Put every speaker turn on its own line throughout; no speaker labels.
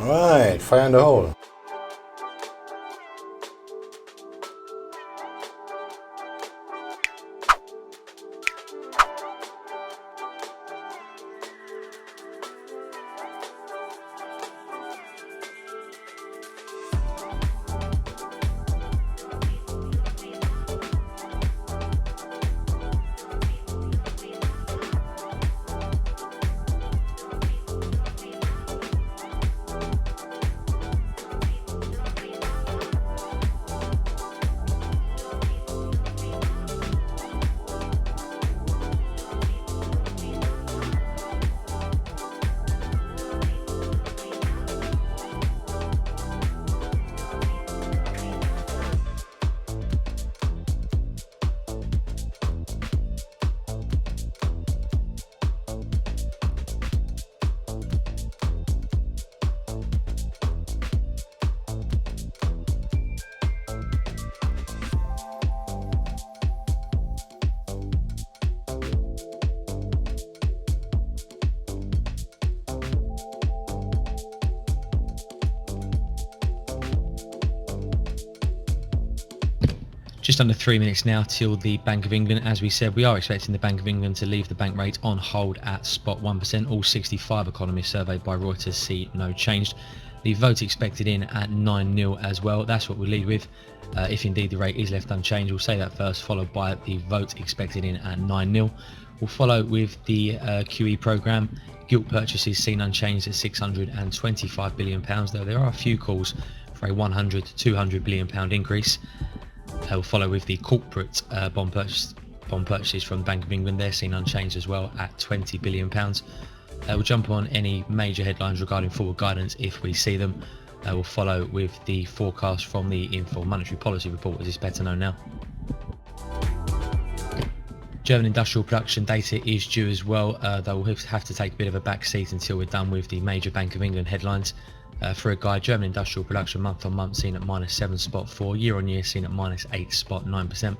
Alright, fire in the hole.
Just under 3 minutes now till the Bank of England. As we said, we are expecting the Bank of England to leave the bank rate on hold at spot 1%. All 65 economists surveyed by Reuters see no change. The vote expected in at 9-0 as well. That's what we'll lead with. If indeed the rate is left unchanged, we'll say that first, followed by the vote expected in at 9-0. We'll follow with the QE programme. Gilt purchases seen unchanged at £625 billion, though there are a few calls for a £100 to £200 billion increase. We'll follow with the corporate bond purchases from the Bank of England. They're seen unchanged as well at £20 billion. We'll jump on any major headlines regarding forward guidance if we see them. We'll follow with the forecast from the Info Monetary Policy Report, as it's better known now. German industrial production data is due as well. Though we'll have to take a bit of a back seat until we're done with the major Bank of England headlines. For a guide, German industrial production month on month seen at -7.4, year on year seen at -8.9%.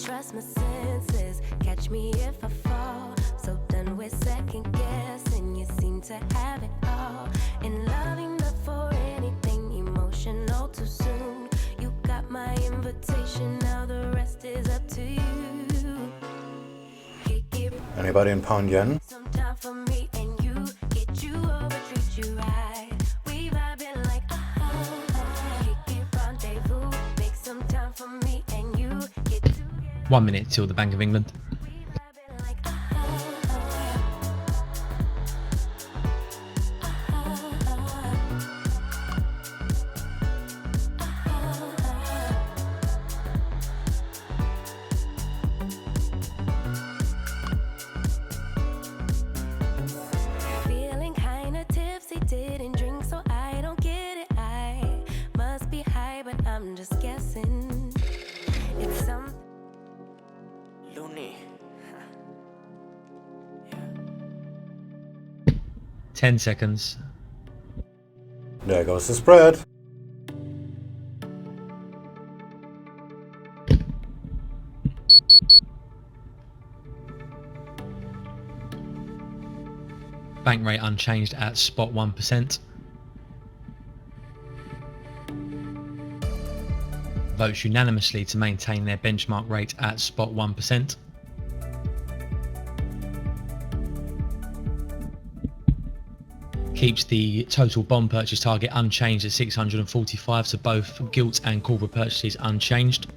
Trust my senses, catch me if I fall. So done with second guessing, you seem to have it all. In loving the for anything emotional too soon. You got my invitation, now the rest is up to you.
Anybody in pound yen?
Some time for me and you, get you over, treat you right. We vibing like kick it rendezvous, make some time for me and you, get to
1 minute till the Bank of England. 10 seconds.
There goes the spread.
Bank rate unchanged at spot 1%. Votes unanimously to maintain their benchmark rate at spot 1%. Keeps the total bond purchase target unchanged at 645, so both gilt and corporate purchases unchanged.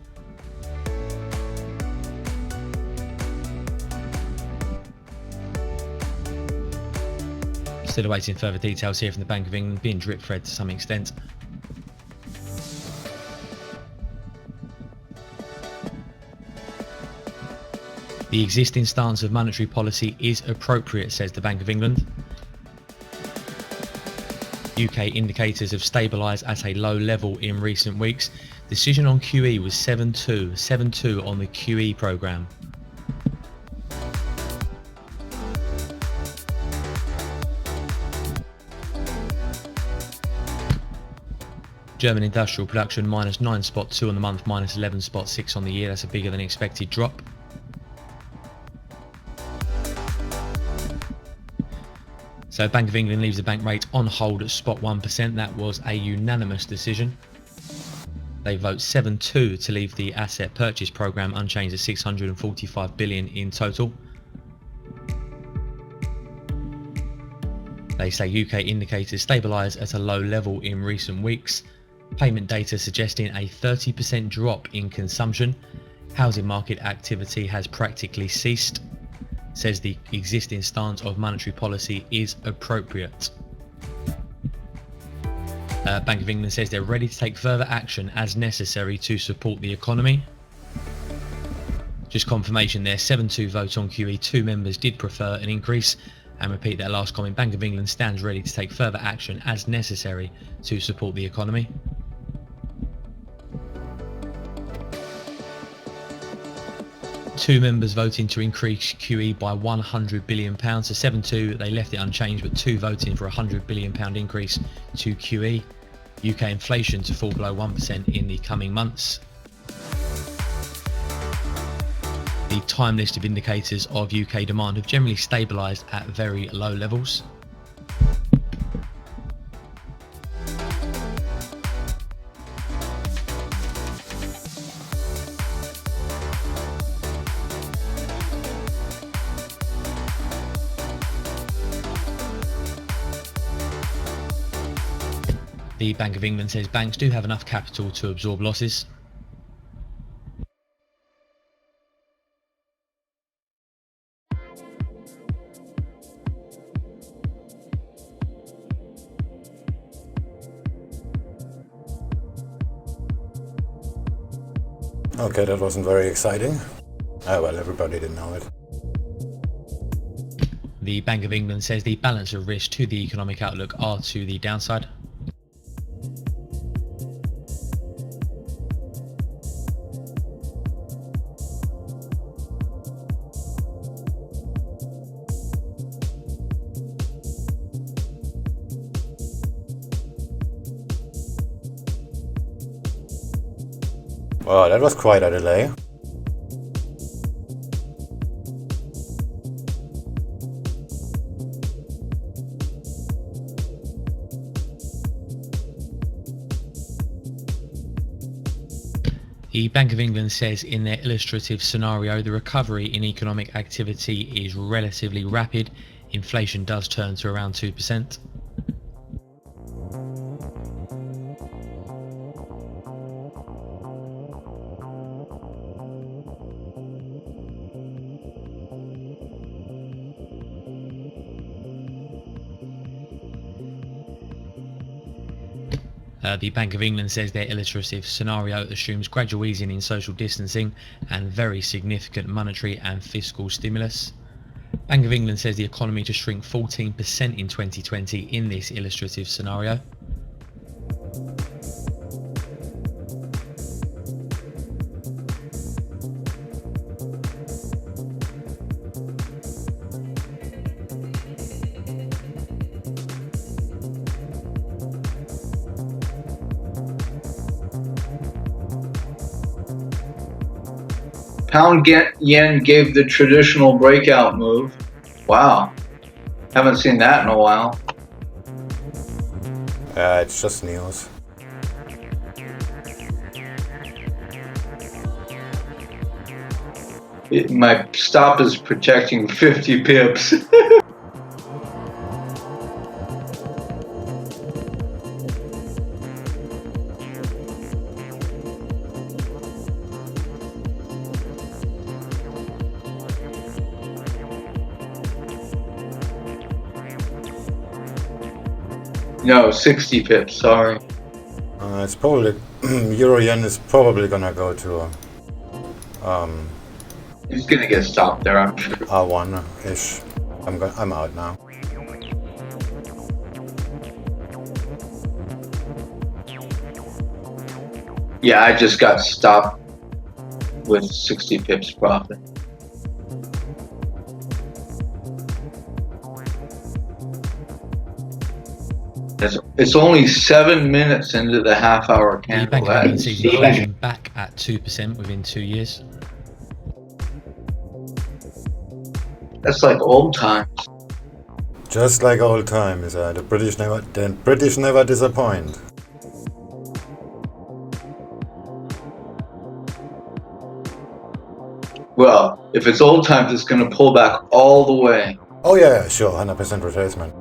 Still awaiting further details here from the Bank of England, being drip fed to some extent. The existing stance of monetary policy is appropriate, says the Bank of England. UK indicators have stabilised at a low level in recent weeks. Decision on QE was 7.2 on the QE programme. German industrial production minus 9.2 on the month, minus 11.6 on the year. That's a bigger than expected drop. So Bank of England leaves the bank rate on hold at spot 1%. That was a unanimous decision. They vote 7-2 to leave the asset purchase programme unchanged at 645 billion in total. They say UK indicators stabilise at a low level in recent weeks. Payment data suggesting a 30% drop in consumption. Housing market activity has practically ceased. Says the existing stance of monetary policy is appropriate. Bank of England says they're ready to take further action as necessary to support the economy. Just confirmation there, 7-2 vote on QE. 2 members did prefer an increase. And repeat that last comment, Bank of England stands ready to take further action as necessary to support the economy. Two members voting to increase QE by £100 billion. So 7-2, they left it unchanged, but 2 voting for a £100 billion increase to QE. UK inflation to fall below 1% in the coming months. The time list of indicators of UK demand have generally stabilised at very low levels. The Bank of England says banks do have enough capital to absorb losses.
Okay, that wasn't very exciting. Ah, well, everybody didn't know it.
The Bank of England says the balance of risk to the economic outlook are to the downside.
Wow, that was quite a delay.
The Bank of England says in their illustrative scenario, the recovery in economic activity is relatively rapid. Inflation does turn to around 2%. The Bank of England says their illustrative scenario assumes gradual easing in social distancing and very significant monetary and fiscal stimulus. Bank of England says the economy to shrink 14% in 2020 in this illustrative scenario.
Pound yen gave the traditional breakout move. Wow. Haven't seen that in a while.
It's just news.
My stop is protecting 50 pips. No, 60 pips, sorry.
It's probably Euro yen is probably gonna go to
He's gonna get stopped there, I'm sure.
R1-ish. I'm out now.
Yeah, I just got stopped with 60 pips profit. It's only 7 minutes into the half-hour
The
candle.
Bank of England sees inflation back at 2% within 2 years.
That's like old times.
Just like old times, the British never disappoint.
Well, if it's old times, it's going to pull back all the way.
Oh yeah, sure, 100% retracement.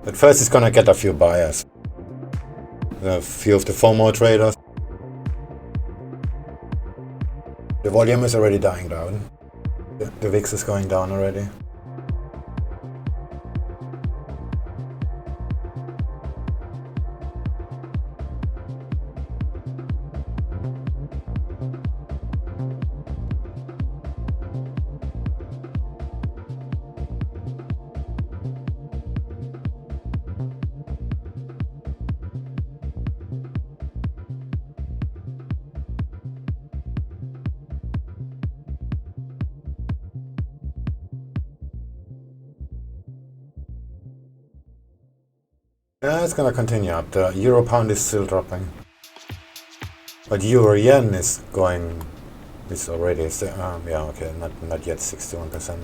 But first it's gonna get a few buyers. A few of the FOMO traders. The volume is already dying down. The VIX is going down already. Yeah, it's gonna continue up. The euro pound is still dropping. But euro yen is going, it's already, yeah, okay, not yet 61%.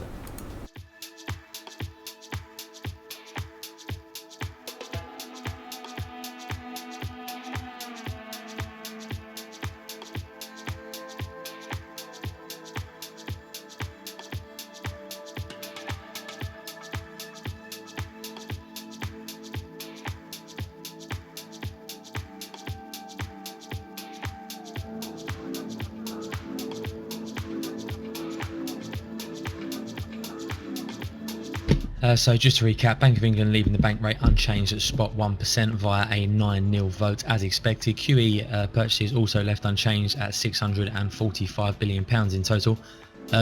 So just to recap, Bank of England leaving the bank rate unchanged at spot 1% via a 9-0 vote as expected. QE purchases also left unchanged at £645 billion in total.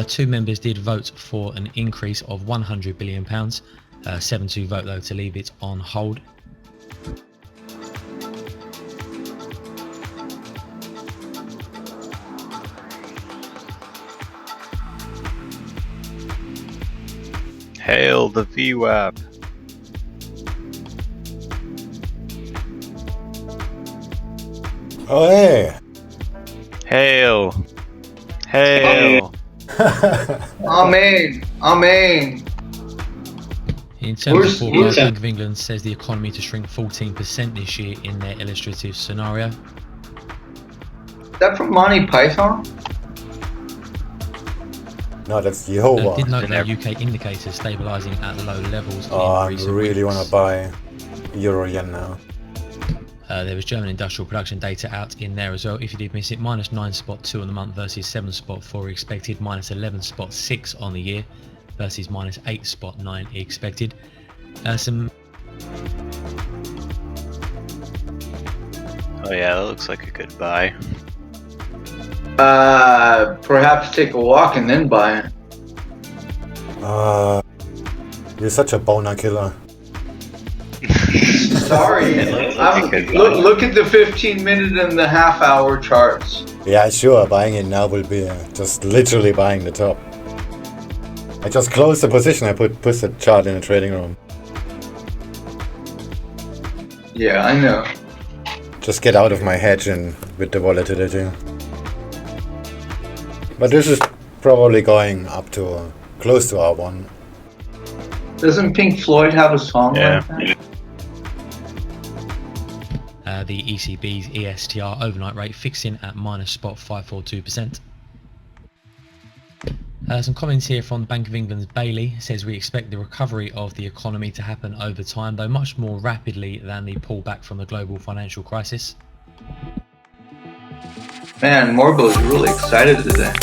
2 members did vote for an increase of £100 billion. 7-2 vote though to leave it on hold.
Hail the VWAP.
Oh hey!
Hail. Hail.
Amen. Amen.
In terms of forecast, Bank of England says the economy to shrink 14% this year in their illustrative scenario.
Is that from Monty Python?
No, that's Jehovah.
Did note that UK indicators stabilising at low levels.
Oh, I
recent
really
weeks.
want to buy euro yen now.
There was German industrial production data out in there as well. If you did miss it, -9.2 on the month versus 7.4 expected, -11.6 on the year versus -8.9 expected.
Oh yeah, that looks like a good buy.
Perhaps take a walk and then buy it.
You're such a boner killer.
Sorry. Look at the 15-minute and the half-hour charts.
Yeah, sure, buying it now will be just literally buying the top. I just closed the position, I put the chart in the trading room.
Yeah, I know.
Just get out of my hedge and with the volatility. But this is probably going up to close to R1.
Doesn't Pink Floyd have a song like that?
The ECB's ESTR overnight rate fixing at -0.542%. Some comments here from the Bank of England's Bailey. Says we expect the recovery of the economy to happen over time, though much more rapidly than the pullback from the global financial crisis.
Man, Morbo's really excited today.